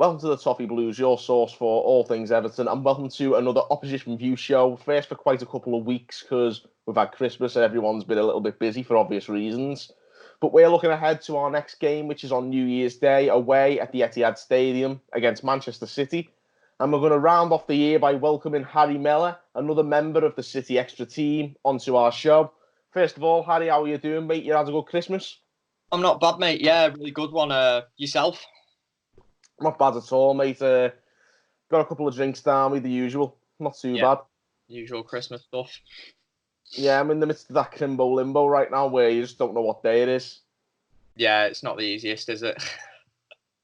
Welcome to the Toffee Blues, your source for all things Everton, and welcome to another Opposition View show. First for quite a couple of weeks because we've had Christmas and everyone's been a little bit busy for obvious reasons. But we're looking ahead to our next game, which is on New Year's Day, away at the Etihad Stadium against Manchester City. And we're going to round off the year by welcoming Harry Mellor, another member of the City Xtra team, onto our show. First of all, Harry, how are you doing, mate? You had a good Christmas? I'm not bad, mate. Yeah, really good one. Yourself? Not bad at all, mate. Got a couple of drinks down with the usual. Not too bad. Usual Christmas stuff. Yeah, I'm in the midst of that crimbo limbo right now where you just don't know what day it is. Yeah, it's not the easiest, is it?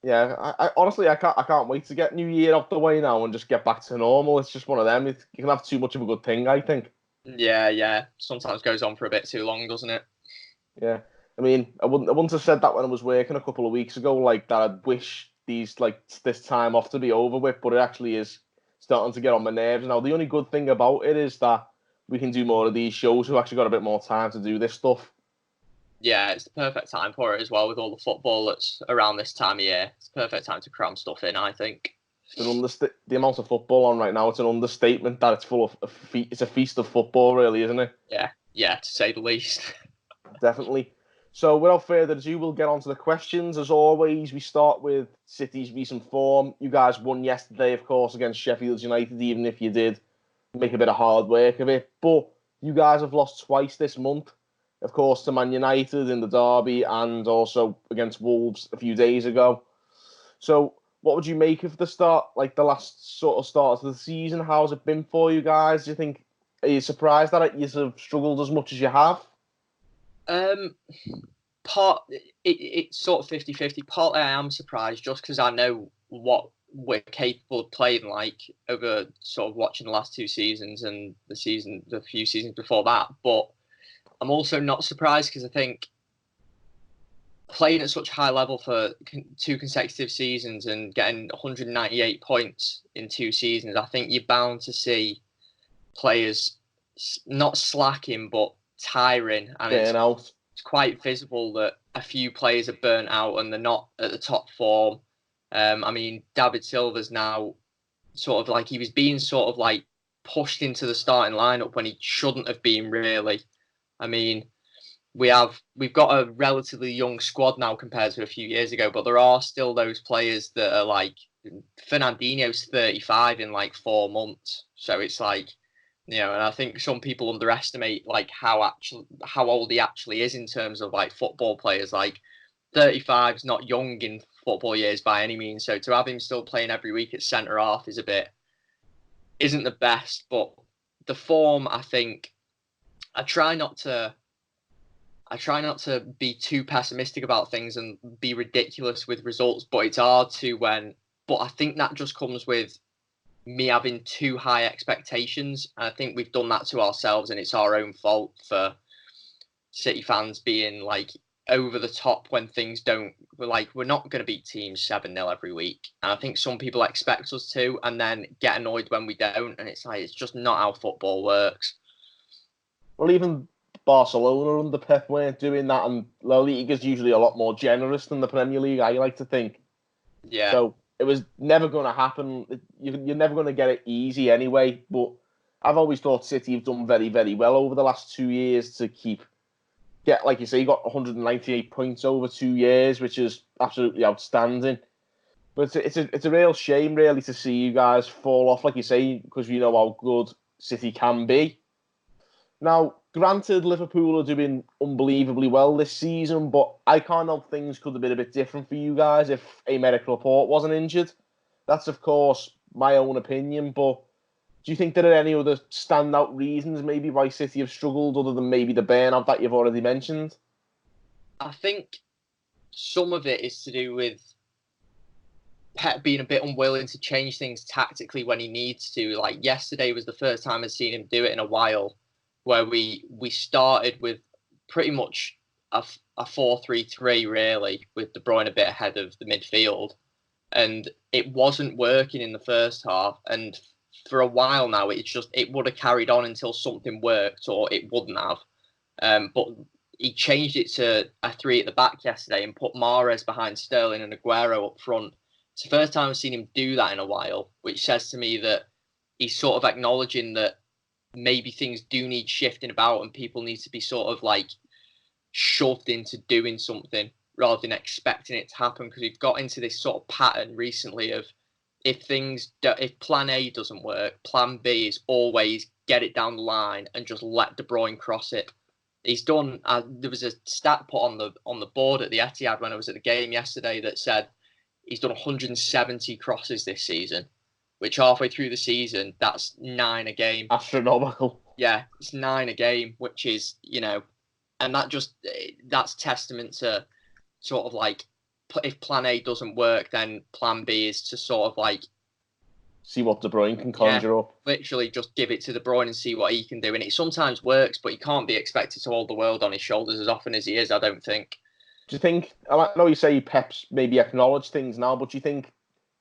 Yeah, I honestly, I can't wait to get New Year out the way now and just get back to normal. It's just one of them. You can have too much of a good thing, I think. Yeah. Sometimes goes on for a bit too long, doesn't it? Yeah. I mean, I wouldn't have said that when I was working a couple of weeks ago, like that I'd wish this time off to be over with, but it actually is starting to get on my nerves now. The only good thing about it is that we can do more of these shows. We've actually got a bit more time to do this stuff. Yeah, it's the perfect time for it as well with all the football that's around this time of year. It's the perfect time to cram stuff in, I think. The amount of football on right now, it's an understatement that it's full of it's a feast of football, really, isn't it? Yeah, to say the least. Definitely. So without further ado, we'll get on to the questions. As always, we start with City's recent form. You guys won yesterday, of course, against Sheffield United, even if you did make a bit of hard work of it. But you guys have lost twice this month. Of course, to Man United in the derby and also against Wolves a few days ago. So what would you make of the start, like the last sort of start of the season? How's it been for you guys? Do you think, are you surprised that you have struggled as much as you have? It's sort of 50-50. Partly I am surprised just because I know what we're capable of playing like over sort of watching the last two seasons and the few seasons before that. But I'm also not surprised because I think playing at such a high level for two consecutive seasons and getting 198 points in two seasons, I think you're bound to see players not slacking but tiring, and it's quite visible that a few players are burnt out and they're not at the top form. I mean, David Silva's now sort of like he was being sort of like pushed into the starting lineup when he shouldn't have been, really. I mean, we've got a relatively young squad now compared to a few years ago, but there are still those players that are like Fernandinho's 35 in like 4 months, so it's like, you know, and I think some people underestimate like how old he actually is in terms of like football players. Like 35 is not young in football years by any means. So to have him still playing every week at centre half isn't the best. But the form, I think, I try not to be too pessimistic about things and be ridiculous with results, but it's hard to but I think that just comes with me having too high expectations. And I think we've done that to ourselves, and it's our own fault for City fans being like over the top when things don't. We're not going to beat teams 7-0 every week, and I think some people expect us to, and then get annoyed when we don't. And it's like it's just not how football works. Well, even Barcelona under Pep weren't doing that, and La Liga's usually a lot more generous than the Premier League, I like to think. Yeah. So it was never going to happen. You're never going to get it easy anyway. But I've always thought City have done very, very well over the last 2 years to get, like you say, you got 198 points over 2 years, which is absolutely outstanding. But it's a real shame, really, to see you guys fall off, like you say, because we know how good City can be. Now, granted, Liverpool are doing unbelievably well this season, but I can't help things could have been a bit different for you guys if Aymeric Laporte wasn't injured. That's, of course, my own opinion, but do you think there are any other standout reasons maybe why City have struggled other than maybe the burnout that you've already mentioned? I think some of it is to do with Pep being a bit unwilling to change things tactically when he needs to. Like yesterday was the first time I've seen him do it in a while, where we started with pretty much a 4-3-3 really, with De Bruyne a bit ahead of the midfield, and it wasn't working in the first half. And for a while now, it would have carried on until something worked, or it wouldn't have. But he changed it to a 3 at the back yesterday and put Mahrez behind Sterling and Aguero up front It's the first time I've seen him do that in a while, which says to me that he's sort of acknowledging that maybe things do need shifting about and people need to be sort of like shoved into doing something rather than expecting it to happen, because we've got into this sort of pattern recently of if plan A doesn't work, plan B is always get it down the line and just let De Bruyne cross it. He's done. There was a stat put on the board at the Etihad when I was at the game yesterday that said he's done 170 crosses this season, which halfway through the season, that's 9 a game. Astronomical. Yeah, it's 9 a game, which is, and that's testament to sort of like, if plan A doesn't work, then plan B is to sort of like see what De Bruyne can conjure up. Literally just give it to De Bruyne and see what he can do. And it sometimes works, but he can't be expected to hold the world on his shoulders as often as he is, I don't think. Do you think, I know you say Pep's maybe acknowledged things now, but do you think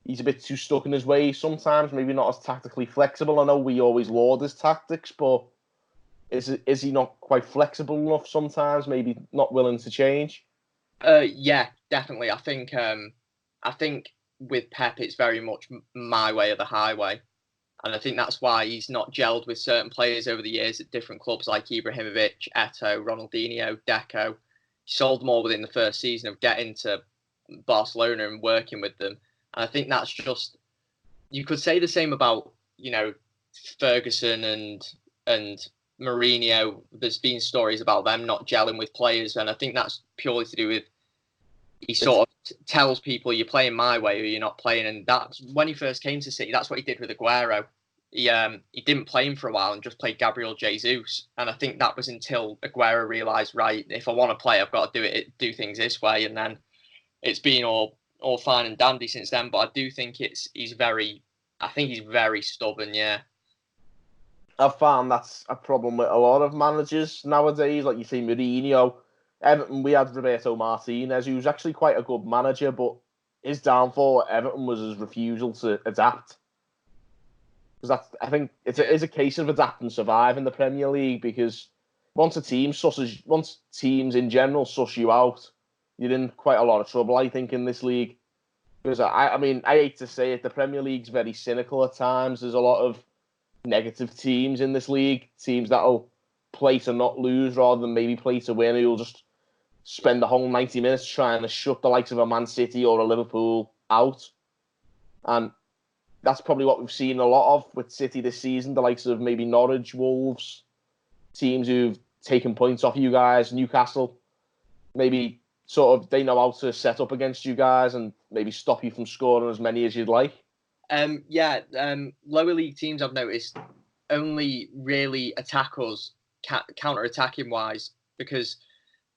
he's a bit too stuck in his ways sometimes, maybe not as tactically flexible? I know we always laud his tactics, but is he not quite flexible enough sometimes, maybe not willing to change? Yeah, definitely. I think with Pep, it's very much my way or the highway. And I think that's why he's not gelled with certain players over the years at different clubs like Ibrahimovic, Eto'o, Ronaldinho, Deco. He sold them all within the first season of getting to Barcelona and working with them. And I think that's just, you could say the same about, Ferguson and Mourinho. There's been stories about them not gelling with players. And I think that's purely to do with, he sort of tells people you're playing my way or you're not playing. And that's when he first came to City, that's what he did with Aguero. He didn't play him for a while and just played Gabriel Jesus. And I think that was until Aguero realised, right, if I want to play, I've got to do things this way. And then it's been all fine and dandy since then. But I do think he's very stubborn, yeah. I've found that's a problem with a lot of managers nowadays. Like you see Mourinho, Everton, we had Roberto Martinez, who's actually quite a good manager, but his downfall at Everton was his refusal to adapt. Because I think it is a case of adapt and survive in the Premier League, because once teams in general suss you out, you're in quite a lot of trouble, I think, in this league. Because I hate to say it, the Premier League's very cynical at times. There's a lot of negative teams in this league, teams that'll play to not lose rather than maybe play to win, who'll just spend the whole 90 minutes trying to shut the likes of a Man City or a Liverpool out. And that's probably what we've seen a lot of with City this season, the likes of maybe Norwich, Wolves, teams who've taken points off you guys, Newcastle, maybe sort of they know how to set up against you guys and maybe stop you from scoring as many as you'd like. Lower league teams, I've noticed, only really attack us counter-attacking wise, because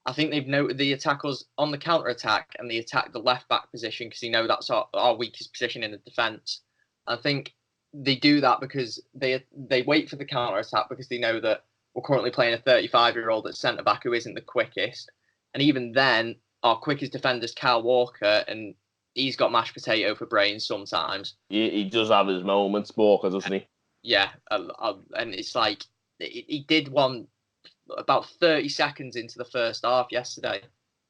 I think they've noted the attack us on the counter-attack and they attack the left-back position because they know that's our weakest position in the defence. I think they do that because they wait for the counter-attack because they know that we're currently playing a 35-year-old at centre-back who isn't the quickest. And even then, our quickest defender is Kyle Walker, and he's got mashed potato for brains sometimes. He does have his moments, Walker, doesn't he? Yeah, and it's like, he did one about 30 seconds into the first half yesterday,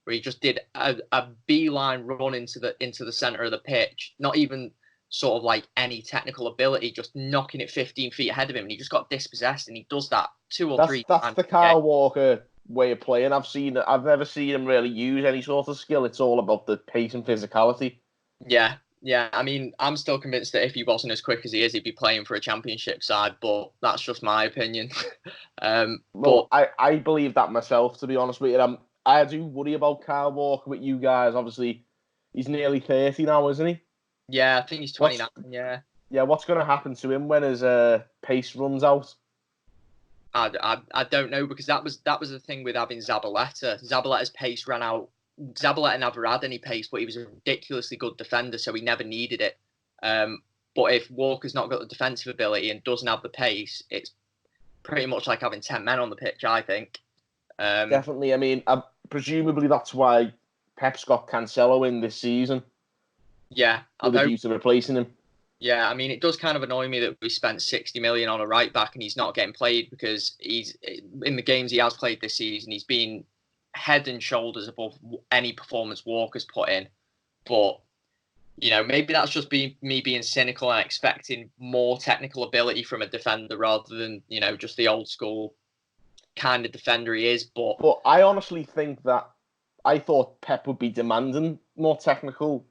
where he just did a beeline run into the centre of the pitch, not even sort of like any technical ability, just knocking it 15 feet ahead of him, and he just got dispossessed, and he does that two or three times. That's the Kyle Walker way of playing. I've never seen him really use any sort of skill. It's all about the pace and physicality. Yeah. I mean, I'm still convinced that if he wasn't as quick as he is, he'd be playing for a championship side, but that's just my opinion. I believe that myself, to be honest with you. I do worry about Kyle Walker with you guys. Obviously, he's nearly 30 now, isn't he? Yeah, I think he's 29, yeah. Yeah, what's going to happen to him when his pace runs out? I don't know, because that was the thing with having Zabaleta. Zabaletta's pace ran out. Zabaleta never had any pace, but he was a ridiculously good defender, so he never needed it. But if Walker's not got the defensive ability and doesn't have the pace, it's pretty much like having 10 men on the pitch, I think. Definitely. I mean, presumably that's why Pep's got Cancelo in this season. Yeah. With a view to replacing him. Yeah, I mean, it does kind of annoy me that we spent 60 million on a right back and he's not getting played, because he's in the games he has played this season, he's been head and shoulders above any performance Walker's put in. But maybe that's just me being cynical and expecting more technical ability from a defender rather than, just the old school kind of defender he is. But I honestly think that I thought Pep would be demanding more technical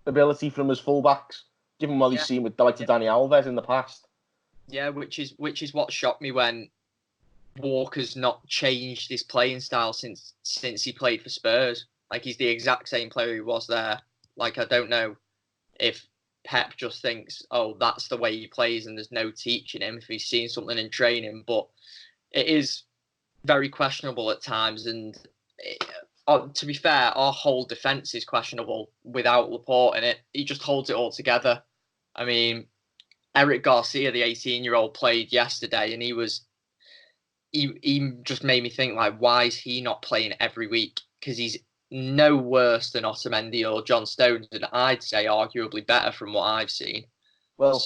ability from his fullbacks, given what he's seen with the likes of Dani Alves in the past. Yeah, which is what shocked me when Walker's not changed his playing style since he played for Spurs. Like, he's the exact same player he was there. Like, I don't know if Pep just thinks, oh, that's the way he plays and there's no teaching him if he's seen something in training. But it is very questionable at times. And to be fair, our whole defence is questionable without Laporte in it. He just holds it all together. I mean, Eric Garcia, the 18-year-old, played yesterday, and he just made me think, like, why is he not playing every week? Because he's no worse than Otamendi or John Stones, and I'd say arguably better from what I've seen. Well,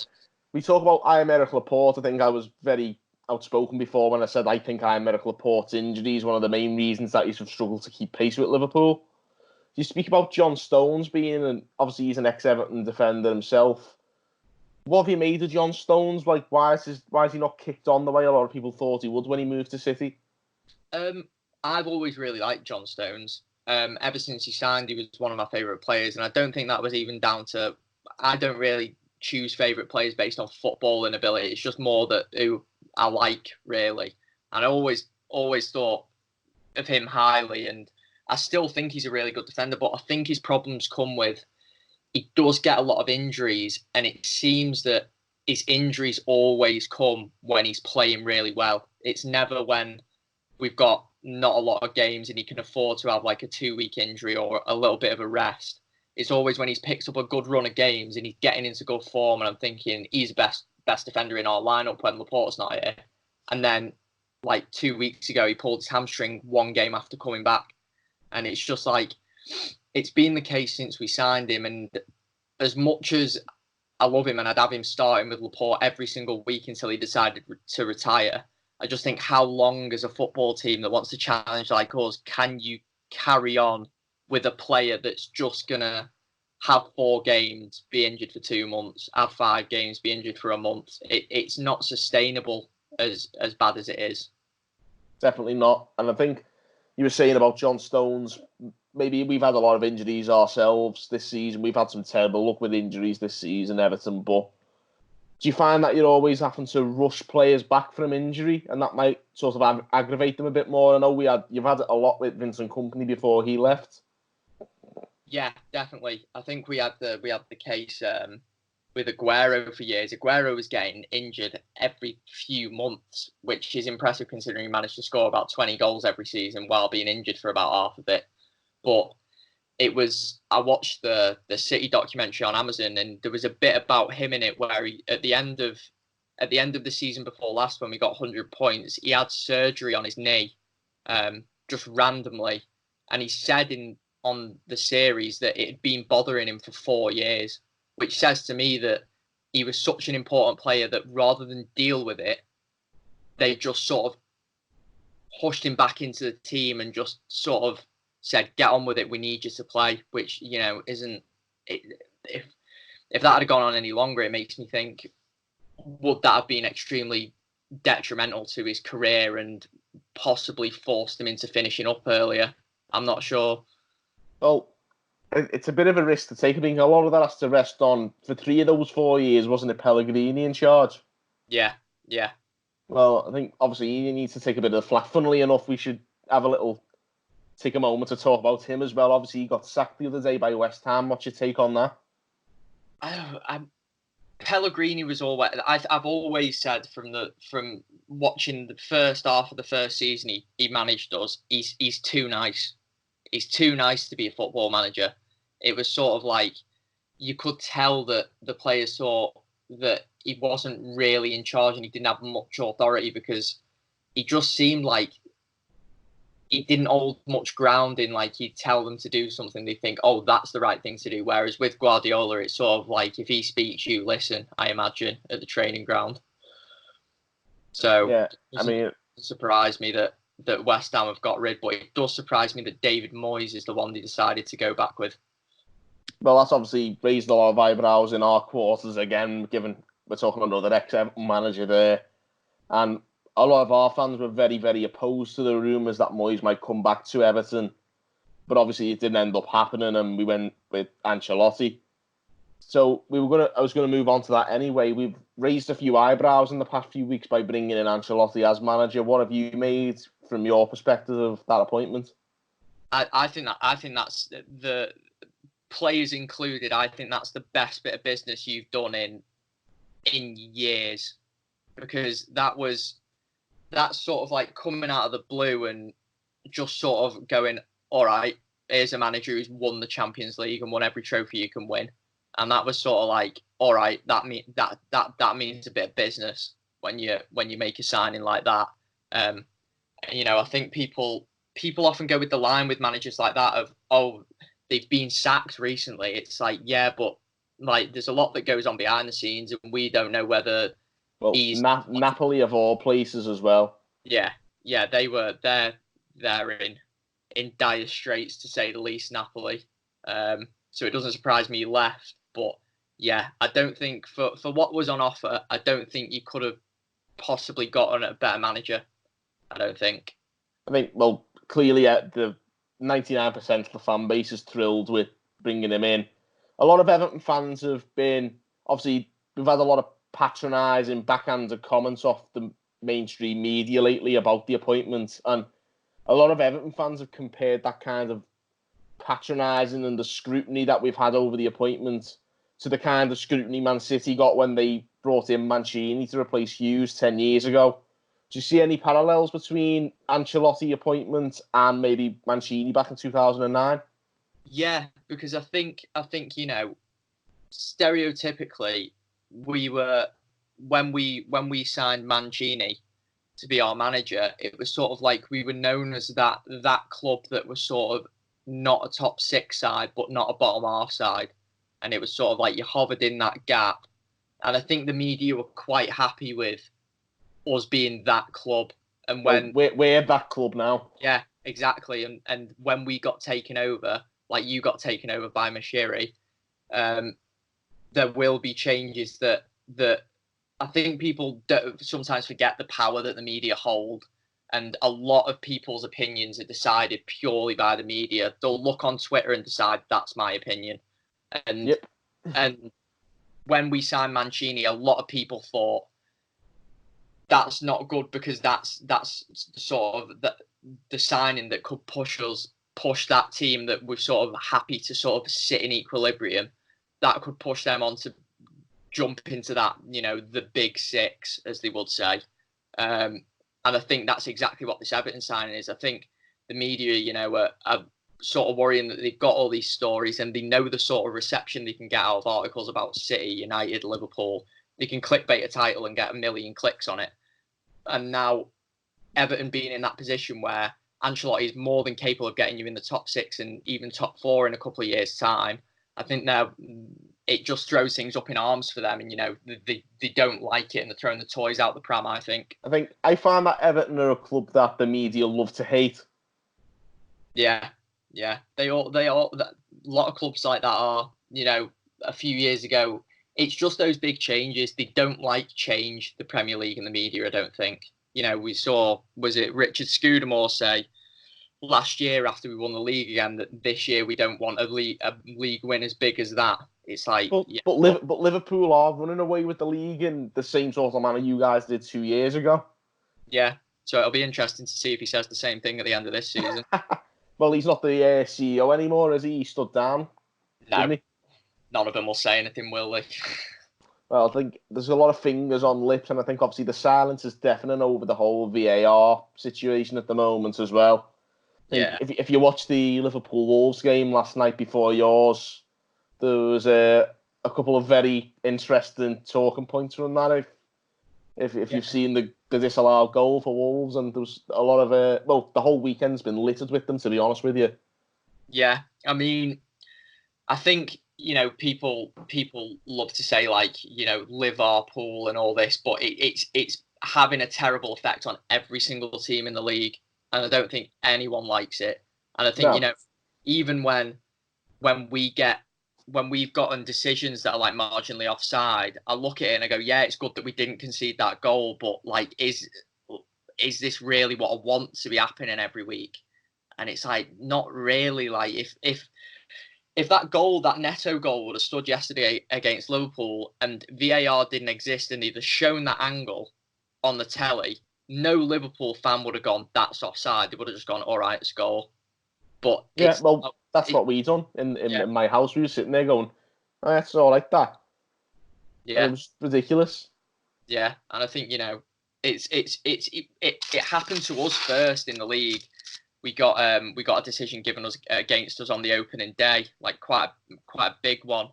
we talk about Aymeric Laporte. I think I was very outspoken before when I said I think Aymeric Laporte's injury is one of the main reasons that he's struggled to keep pace with Liverpool. You speak about John Stones being, obviously he's an ex-Everton defender himself. What have you made of John Stones? Like, why is he not kicked on the way a lot of people thought he would when he moved to City? I've always really liked John Stones. Ever since he signed, he was one of my favourite players, and I don't think that was even down to. I don't really choose favourite players based on football and ability. It's just more that who I like, really. And I always thought of him highly, and I still think he's a really good defender. But I think his problems come with he does get a lot of injuries, and it seems that his injuries always come when he's playing really well. It's never when we've got not a lot of games and he can afford to have like a 2-week injury or a little bit of a rest. It's always when he's picked up a good run of games and he's getting into good form, and I'm thinking he's the best defender in our lineup when Laporte's not here. And then, like 2 weeks ago, he pulled his hamstring one game after coming back, and it's just like it's been the case since we signed him. And as much as I love him and I'd have him starting with Laporte every single week until he decided to retire, I just think, how long as a football team that wants to challenge like us can you carry on with a player that's just going to have 4 games, be injured for 2 months, have 5 games, be injured for a month? It's not sustainable as bad as it is. Definitely not. And I think you were saying about John Stones, maybe we've had a lot of injuries ourselves this season. We've had some terrible luck with injuries this season, Everton, but do you find that you're always having to rush players back from injury, and that might sort of aggravate them a bit more? I know you've had it a lot with Vincent Kompany before he left. Yeah, definitely. I think we had the case with Aguero for years. Aguero was getting injured every few months, which is impressive considering he managed to score about 20 goals every season while being injured for about half of it. But I watched the City documentary on Amazon, and there was a bit about him in it where he, at the end of the season before last, when we got 100 points, he had surgery on his knee, just randomly, and he said on the series that it had been bothering him for 4 years, which says to me that he was such an important player that rather than deal with it, they just sort of pushed him back into the team and just sort of said, get on with it, we need you to play, which, isn't... If that had gone on any longer, it makes me think, would that have been extremely detrimental to his career and possibly forced him into finishing up earlier? I'm not sure. Well, it's a bit of a risk to take. I mean, a lot of that has to rest on, for 3 of those 4 years, wasn't it Pellegrini in charge? Yeah. Well, I think, obviously, he needs to take a bit of the flak. Funnily enough, we should take a moment to talk about him as well. Obviously, he got sacked the other day by West Ham. What's your take on that? Pellegrini was always... I've always said from watching the first half of the first season he managed us, he's too nice. He's too nice to be a football manager. It was sort of like you could tell that the players thought that he wasn't really in charge and he didn't have much authority, because he just seemed like he didn't hold much ground in, like, he'd tell them to do something, they think, oh, that's the right thing to do. Whereas with Guardiola, it's sort of like if he speaks, you listen, I imagine, at the training ground. So yeah, I mean, it surprised me that West Ham have got rid, but it does surprise me that David Moyes is the one they decided to go back with. Well, that's obviously raised a lot of eyebrows in our quarters again, given we're talking about another ex-Everton manager there. And a lot of our fans were very, very opposed to the rumours that Moyes might come back to Everton. But obviously it didn't end up happening, and we went with Ancelotti. So I was gonna move on to that anyway. We've raised a few eyebrows in the past few weeks by bringing in Ancelotti as manager. What have you made from your perspective of that appointment? I think that's the players included. I think that's the best bit of business you've done in years, because that's sort of like coming out of the blue and just sort of going, all right, here's a manager who's won the Champions League and won every trophy you can win. And that was sort of like, all right, that means a bit of business when you make a signing like that. I think people often go with the line with managers like that of, oh, they've been sacked recently. It's like, yeah, but like there's a lot that goes on behind the scenes, and we don't know whether he's Napoli of all places as well. Yeah, they're in dire straits, to say the least, Napoli. So it doesn't surprise me he left. But yeah, I don't think for what was on offer, I don't think you could have possibly gotten a better manager. I don't think. I think, well, clearly the 99% of the fan base is thrilled with bringing him in. A lot of Everton fans have been, obviously, we've had a lot of patronising, backhanded comments off the mainstream media lately about the appointment, and a lot of Everton fans have compared that kind of patronising and the scrutiny that we've had over the appointment to the kind of scrutiny Man City got when they brought in Mancini to replace Hughes 10 years ago. Do you see any parallels between Ancelotti appointment and maybe Mancini back in 2009? Yeah, because I think stereotypically we were when we signed Mancini to be our manager, it was sort of like we were known as that club that was sort of not a top six side, but not a bottom half side. And it was sort of like you hovered in that gap. And I think the media were quite happy with us being that club. And when we're that club now. Yeah, exactly. And when we got taken over, like you got taken over by Mashiri, there will be changes that I think people sometimes forget the power that the media hold. And a lot of people's opinions are decided purely by the media. They'll look on Twitter and decide that's my opinion. And and when we signed Mancini, a lot of people thought that's not good, because that's sort of the signing that could push that team that we're sort of happy to sort of sit in equilibrium. That could push them on to jump into that, the big six, as they would say. And I think that's exactly what this Everton signing is. I think the media, are sort of worrying that they've got all these stories and they know the sort of reception they can get out of articles about City, United, Liverpool. They can clickbait a title and get 1 million clicks on it. And now Everton being in that position where Ancelotti is more than capable of getting you in the top six and even top four in a couple of years' time, I think now it just throws things up in arms for them, and they don't like it and they're throwing the toys out the pram. I find that Everton are a club that the media love to hate. Yeah, they all a lot of clubs like that are. A few years ago, it's just those big changes. They don't like change, the Premier League and the media, I don't think. We saw, was it Richard Scudamore say last year after we won the league again that this year we don't want a league win as big as that. It's like, but Liverpool are running away with the league in the same sort of manner you guys did 2 years ago. Yeah, so it'll be interesting to see if he says the same thing at the end of this season. Well, he's not the CEO anymore, is he? He stood down. No, none of them will say anything, will they? Well, I think there's a lot of fingers on lips, and I think obviously the silence is deafening over the whole VAR situation at the moment as well. Yeah. If you watch the Liverpool Wolves game last night before yours, there was a couple of very interesting talking points from that. If you've seen the disallowed goal for Wolves, and there was a lot of the whole weekend's been littered with them, to be honest with you. Yeah, I mean, I think people love to say like Liverpool and all this, but it's having a terrible effect on every single team in the league, and I don't think anyone likes it. And I think even when we get when we've gotten decisions that are like marginally offside, I look at it and I go, yeah, it's good that we didn't concede that goal, but like, is this really what I want to be happening every week? And it's like, not really. Like, if that goal, that Neto goal, would have stood yesterday against Liverpool and VAR didn't exist and they'd have shown that angle on the telly, no Liverpool fan would have gone, that's offside. They would have just gone, all right, it's a goal. But yeah, well, that's what we done in my house. We were sitting there going, oh, it's all like that. Yeah, and it was ridiculous. Yeah, and I think it happened to us first in the league. We got a decision given us against us on the opening day, like quite a big one,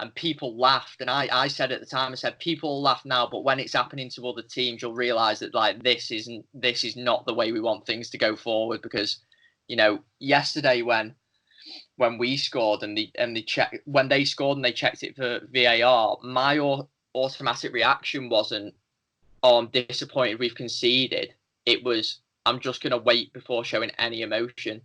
and people laughed. And I said at the time, I said, people laugh now, but when it's happening to other teams, you'll realise that like this is not the way we want things to go forward. Because yesterday when we scored and they scored and they checked it for VAR, my automatic reaction wasn't, oh, I'm disappointed we've conceded. It was, I'm just going to wait before showing any emotion.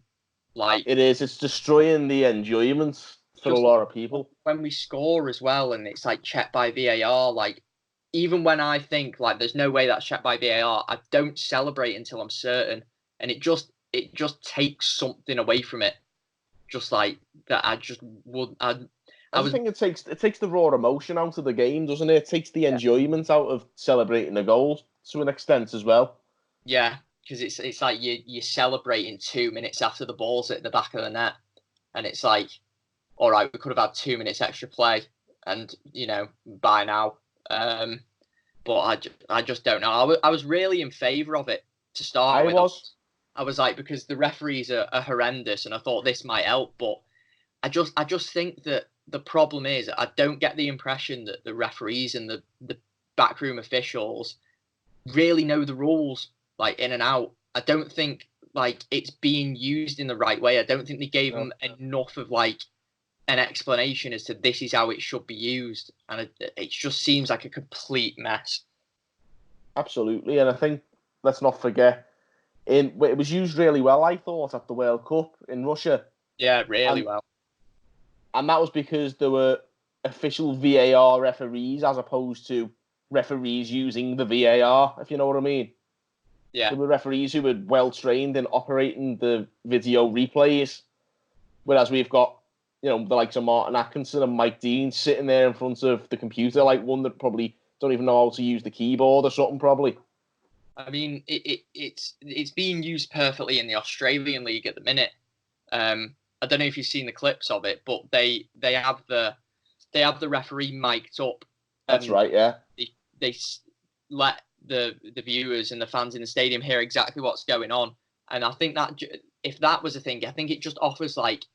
Like, it's destroying the enjoyment for a lot of people. When we score as well and it's like checked by VAR, like, even when I think like there's no way that's checked by VAR, I don't celebrate until I'm certain. And it just takes something away from it. Just like that, I think it takes the raw emotion out of the game, doesn't it? It takes the enjoyment out of celebrating the goals to an extent as well. Yeah, because it's like you're celebrating 2 minutes after the ball's at the back of the net, and it's like, all right, we could have had 2 minutes extra play, and by now. But I just don't know. I was really in favour of it to start with. I was like, because the referees are horrendous, and I thought this might help, but I just think that the problem is I don't get the impression that the referees and the backroom officials really know the rules like in and out. I don't think like it's being used in the right way. I don't think they gave them enough of like an explanation as to this is how it should be used, and it just seems like a complete mess. Absolutely, and I think let's not forget, it was used really well, I thought, at the World Cup in Russia. Yeah, really well. And that was because there were official VAR referees as opposed to referees using the VAR, if you know what I mean. Yeah. There were referees who were well trained in operating the video replays, whereas we've got, the likes of Martin Atkinson and Mike Dean sitting there in front of the computer, like one that probably don't even know how to use the keyboard or something, probably. I mean, it's being used perfectly in the Australian league at the minute. I don't know if you've seen the clips of it, but they have the referee mic'd up. That's right, yeah. They let the viewers and the fans in the stadium hear exactly what's going on, and I think that if that was a thing, I think it just offers like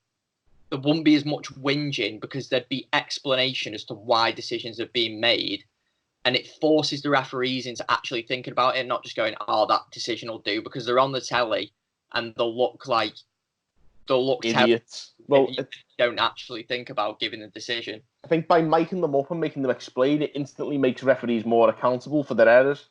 there wouldn't be as much whinging because there'd be explanation as to why decisions are being made, and it forces the referees into actually thinking about it, and not just going, "Oh, that decision will do," because they're on the telly and they'll look idiots. Well, you don't actually think about giving a decision. I think by miking them up and making them explain, it instantly makes referees more accountable for their errors.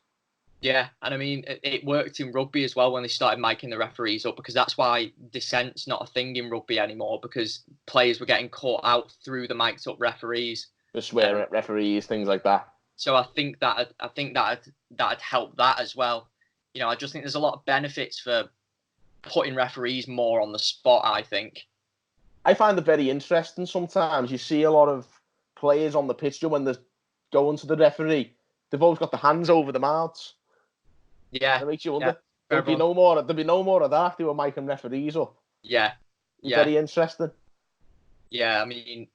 Yeah, and I mean, it worked in rugby as well when they started miking the referees up, because that's why dissent's not a thing in rugby anymore, because players were getting caught out through the mic'd up referees. The swearing at referees, things like that. So I think that'd help that as well. I just think there's a lot of benefits for putting referees more on the spot, I think. I find it very interesting sometimes. You see a lot of players on the pitch when they're going to the referee, they've always got the hands over the mouths. Yeah. That makes you wonder. There'll be no more of that if they were making referees up. Yeah. Very interesting. Yeah, I mean,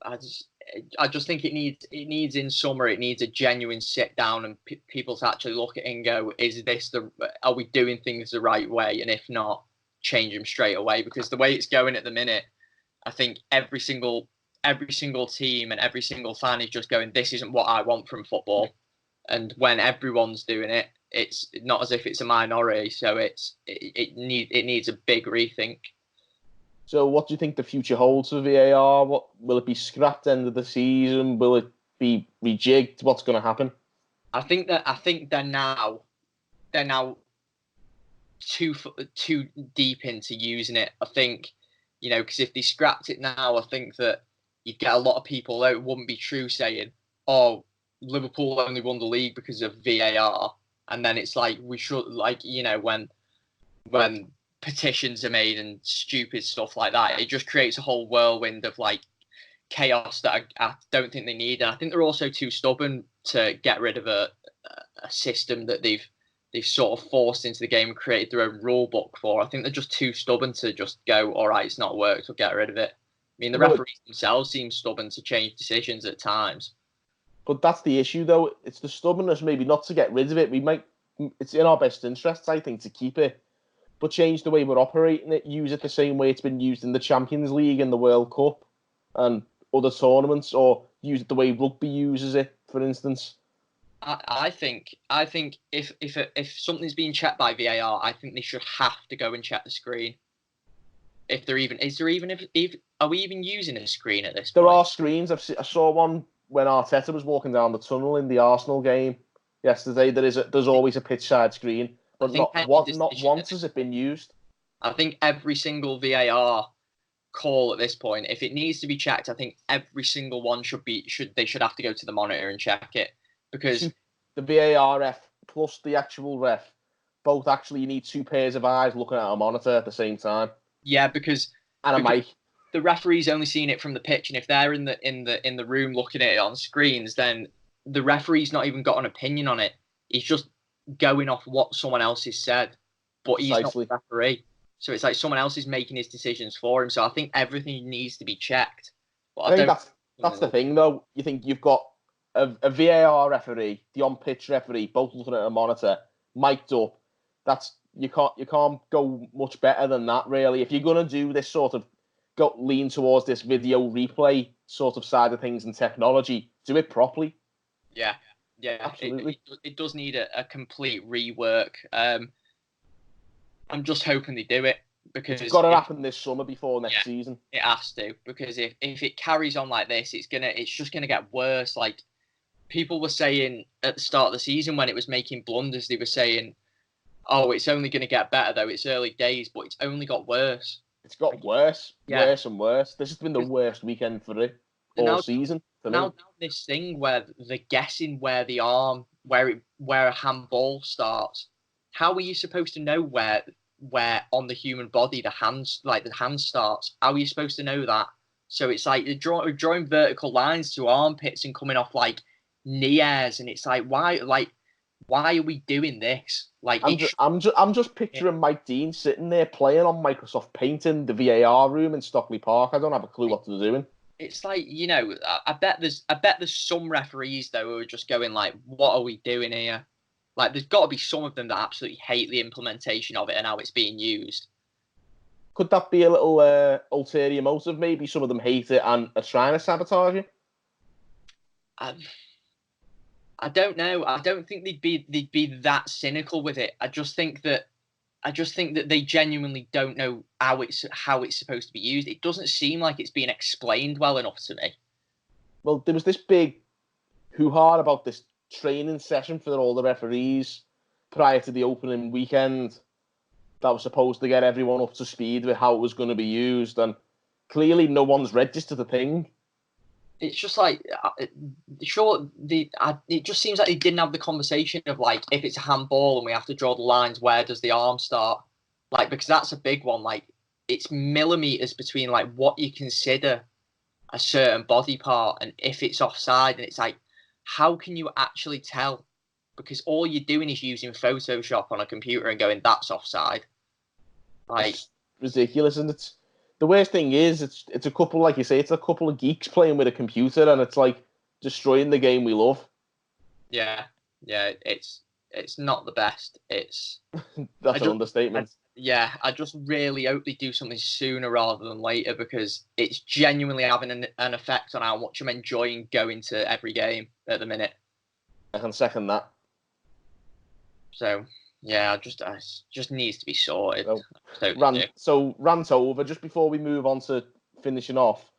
I just think it needs in summer, it needs a genuine sit down and people to actually look at it and go, are we doing things the right way? And if not, change them straight away, because the way it's going at the minute, I think every single team and every single fan is just going, this isn't what I want from football. And when everyone's doing it, it's not as if it's a minority. So it needs a big rethink. So what do you think the future holds for VAR? What will it be scrapped end of the season? Will it be rejigged? What's going to happen? I think they're now too deep into using it. I think, because if they scrapped it now, I think that you'd get a lot of people, though it wouldn't be true, saying, "Oh, Liverpool only won the league because of VAR," and then it's like we should, like, when petitions are made and stupid stuff like that, it just creates a whole whirlwind of like chaos that I don't think they need. And I think they're also too stubborn to get rid of a system that they've sort of forced into the game and created their own rule book for. I think they're just too stubborn to just go, all right, it's not worked, we'll get rid of it. I mean, the referees themselves seem stubborn to change decisions at times. But that's the issue, though. It's the stubbornness, maybe not to get rid of it. It's in our best interests, I think, to keep it, but change the way we're operating it. Use it the same way it's been used in the Champions League and the World Cup and other tournaments, or use it the way rugby uses it, for instance. I think if something's being checked by VAR, I think they should have to go and check the screen. Are we even using a screen at this point? There are screens. I saw one when Arteta was walking down the tunnel in the Arsenal game yesterday. There's always a pitch side screen, but not once has it been used. I think every single VAR call at this point, if it needs to be checked, I think every single one should have to go to the monitor and check it, because the VAR ref plus the actual ref, both actually, you need two pairs of eyes looking at a monitor at the same time. Yeah, because a mic. The referee's only seeing it from the pitch, and if they're in the room looking at it on screens, then the referee's not even got an opinion on it. He's just going off what someone else has said, but he's not the referee. So it's like someone else is making his decisions for him. So I think everything needs to be checked. But I think that's the thing, though. You think you've got a VAR referee, the on-pitch referee, both looking at a monitor, mic'd up. You can't go much better than that, really. If you're gonna do this sort of lean towards this video replay sort of side of things and technology, do it properly. Yeah, absolutely. It does need a complete rework. I'm just hoping they do it, because it's got to happen this summer before next season. It has to, because if it carries on like this, it's just gonna get worse. Like people were saying at the start of the season when it was making blunders, they were saying, "Oh, it's only gonna get better though. It's early days," but it's only got worse. It's got worse and worse. This has been the worst weekend for it all season. Now this thing where they're guessing where the arm, where a handball starts. How are you supposed to know where on the human body the hand starts? How are you supposed to know that? So it's like you're drawing vertical lines to armpits and coming off like knee airs, and it's like why are we doing this? Like I'm just picturing Mike Dean sitting there playing on Microsoft Paint in the VAR room in Stockley Park. I don't have a clue what they're doing. It's like, I bet there's some referees though who are just going like, what are we doing here? Like, there's got to be some of them that absolutely hate the implementation of it and how it's being used. Could that be a little ulterior motive? Maybe some of them hate it and are trying to sabotage it. I don't know. I don't think they'd be that cynical with it. I just think that they genuinely don't know how it's supposed to be used. It doesn't seem like it's being explained well enough to me. Well, there was this big hoo-ha about this training session for all the referees prior to the opening weekend that was supposed to get everyone up to speed with how it was going to be used, and clearly no one's registered a thing. It's just like, it just seems like they didn't have the conversation of like, if it's a handball and we have to draw the lines, where does the arm start? Like, because that's a big one. Like, it's millimeters between like what you consider a certain body part and if it's offside, and it's like, how can you actually tell? Because all you're doing is using Photoshop on a computer and going, that's offside. Like, it's ridiculous, and it's the worst thing is it's a couple, like you say, it's a couple of geeks playing with a computer, and it's like destroying the game we love. Yeah, it's not the best. It's that's an understatement. I just really hope they do something sooner rather than later, because it's genuinely having an effect on how much I'm enjoying going to every game at the minute. I can second that. So yeah, it just needs to be sorted. Rant over, just before we move on to finishing off.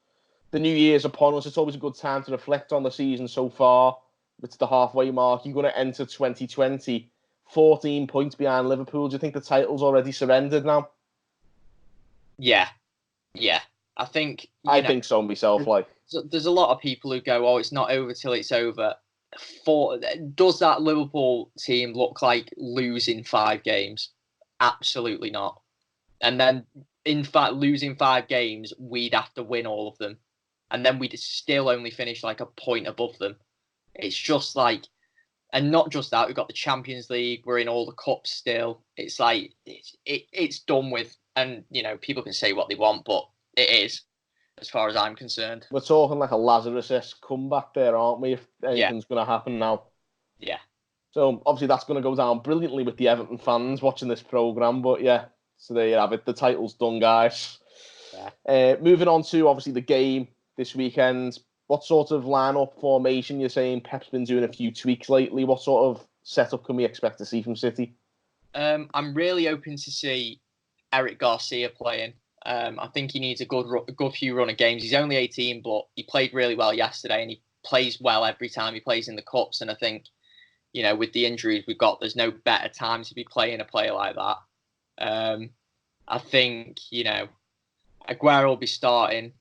The new year's upon us. It's always a good time to reflect on the season so far. It's the halfway mark. You're going to enter 2020 14 points behind Liverpool. Do you think the title's already surrendered now? Yeah. I think I think so myself. Like, there's a lot of people who go, "Oh, it's not over till it's over." Does that Liverpool team look like losing 5 games? Absolutely not. And then, in fact, losing 5 games, we'd have to win all of them, and then we'd still only finish like a point above them. It's just like, and not just that, we've got the Champions League, we're in all the cups still. It's like it's done with, and people can say what they want, but it is, as far as I'm concerned. we're talking like a Lazarus-esque comeback there, aren't we? If anything's going to happen now. Yeah. So obviously that's going to go down brilliantly with the Everton fans watching this programme. But yeah, so there you have it. The title's done, guys. Yeah. Moving on to obviously the game this weekend. What sort of lineup formation you're saying Pep's been doing a few tweaks lately? What sort of setup can we expect to see from City? I'm really hoping to see Eric Garcia playing. I think he needs a good few run of games. He's only 18, but he played really well yesterday, and he plays well every time he plays in the cups. And I think, with the injuries we've got, there's no better time to be playing a player like that. I think, Aguero will be starting.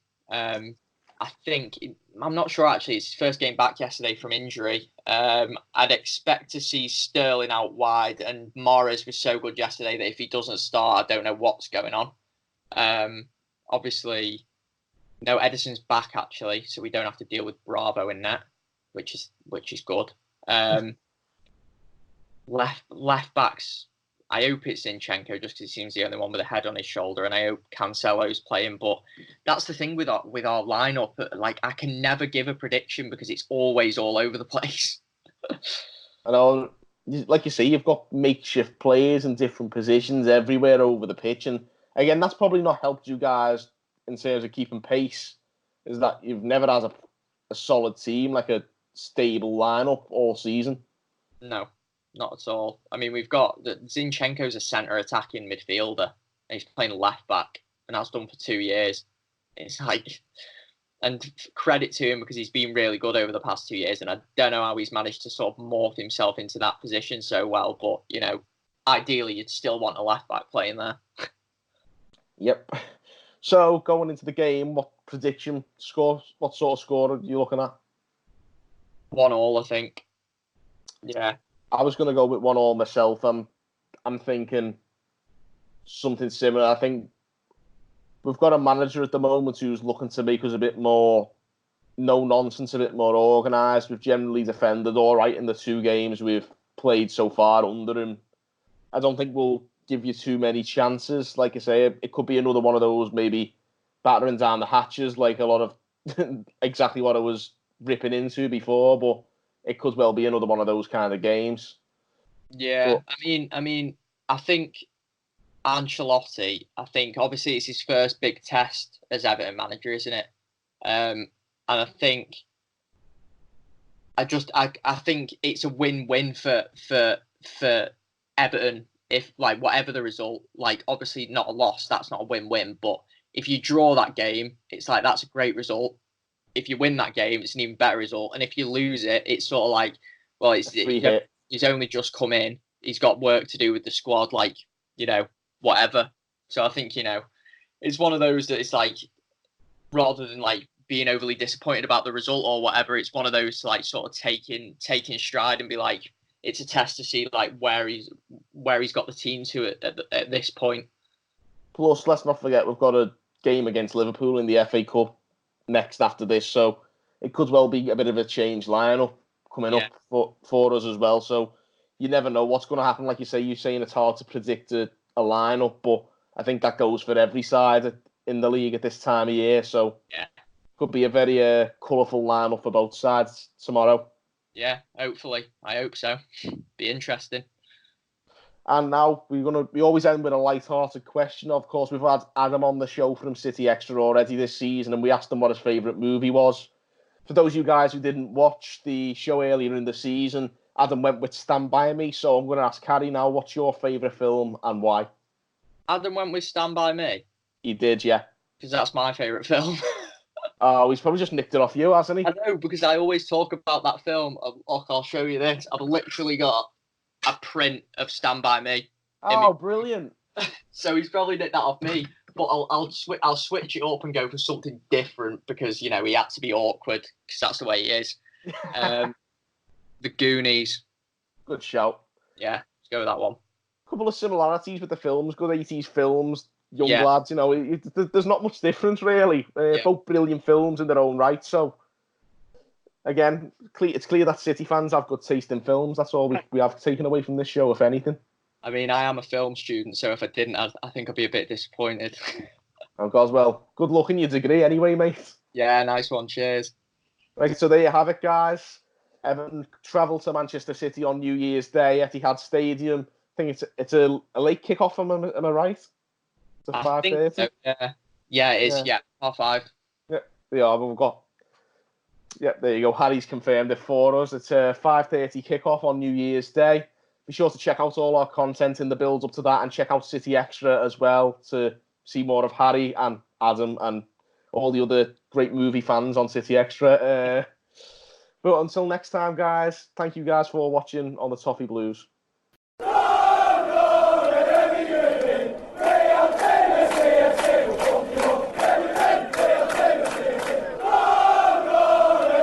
I think, I'm not sure actually, it's his first game back yesterday from injury. I'd expect to see Sterling out wide, and Mahrez was so good yesterday that if he doesn't start, I don't know what's going on. Obviously, no, Edison's back actually, so we don't have to deal with Bravo in net, which is good. Left backs, I hope it's Zinchenko just because he seems the only one with a head on his shoulder, and I hope Cancelo's playing. But that's the thing with our lineup. Like, I can never give a prediction because it's always all over the place. I know, like you say, you've got makeshift players in different positions everywhere over the pitch, and again, that's probably not helped you guys in terms of keeping pace. Is that you've never had a solid team, like a stable lineup all season? No. Not at all. I mean, we've got Zinchenko's a centre attacking midfielder, and he's playing left back, and that's done for 2 years. It's like, and credit to him because he's been really good over the past 2 years, and I don't know how he's managed to sort of morph himself into that position so well. But ideally, you'd still want a left back playing there. Yep. So going into the game, what prediction score? What sort of score are you looking at? 1-1, I think. Yeah. I was going to go with 1-1 myself. I'm thinking something similar. I think we've got a manager at the moment who's looking to make us a bit more no-nonsense, a bit more organised. We've generally defended all right in the 2 games we've played so far under him. I don't think we'll give you too many chances. Like I say, it could be another one of those, maybe battering down the hatches, like a lot of exactly what I was ripping into before, but it could well be another one of those kind of games. Yeah, but, I mean, I think Ancelotti, obviously it's his first big test as Everton manager, isn't it? And I think I think it's a win-win for Everton if, like, whatever the result, like, obviously not a loss, that's not a win-win, but if you draw that game, it's like that's a great result. If you win that game, it's an even better result. And if you lose it, it's sort of like, well, he's only just come in. He's got work to do with the squad, like, whatever. So I think, it's one of those that it's like, rather than like being overly disappointed about the result or whatever, it's one of those like sort of taking stride and be like, it's a test to see like where he's got the team to at this point. Plus, let's not forget, we've got a game against Liverpool in the FA Cup next after this, so it could well be a bit of a change lineup coming up for us as well. So you never know what's going to happen. Like you say, you're saying it's hard to predict a lineup, but I think that goes for every side in the league at this time of year. So could be a very colourful lineup for both sides tomorrow. Yeah, hopefully. I hope so. Be interesting. And now we always end with a light-hearted question. Of course, we've had Adam on the show from City Xtra already this season, and we asked him what his favourite movie was. For those of you guys who didn't watch the show earlier in the season, Adam went with Stand By Me. So I'm going to ask Harry now, what's your favourite film and why? Adam went with Stand By Me? He did, yeah. Because that's my favourite film. Oh, he's probably just nicked it off you, hasn't he? I know, because I always talk about that film. Look, I'll show you this. I've literally got a print of Stand By Me. Oh, brilliant. So he's probably nicked that off me. but I'll switch it up and go for something different because he had to be awkward because that's the way he is. The Goonies. Good shout. Yeah, let's go with that one. Couple of similarities with the films, good 80s films, young lads, there's not much difference really. Both brilliant films in their own right. So, again, it's clear that City fans have good taste in films. That's all we have taken away from this show, if anything. I mean, I am a film student, so if I didn't, I think I'd be a bit disappointed. Oh, Goswell, good luck in your degree anyway, mate. Yeah, nice one. Cheers. Right, so there you have it, guys. Everton travel to Manchester City on New Year's Day at Etihad Stadium. I think it's a late kick-off, am I right? It's 5:30? So, yeah, it is. Yeah, 5:30. Yeah, but we've got... Yeah, there you go. Harry's confirmed it for us. It's a 5:30 kick-off on New Year's Day. Be sure to check out all our content in the build-up to that and check out City Xtra as well to see more of Harry and Adam and all the other great movie fans on City Xtra. But until next time, guys, thank you guys for watching on the Toffee Blues.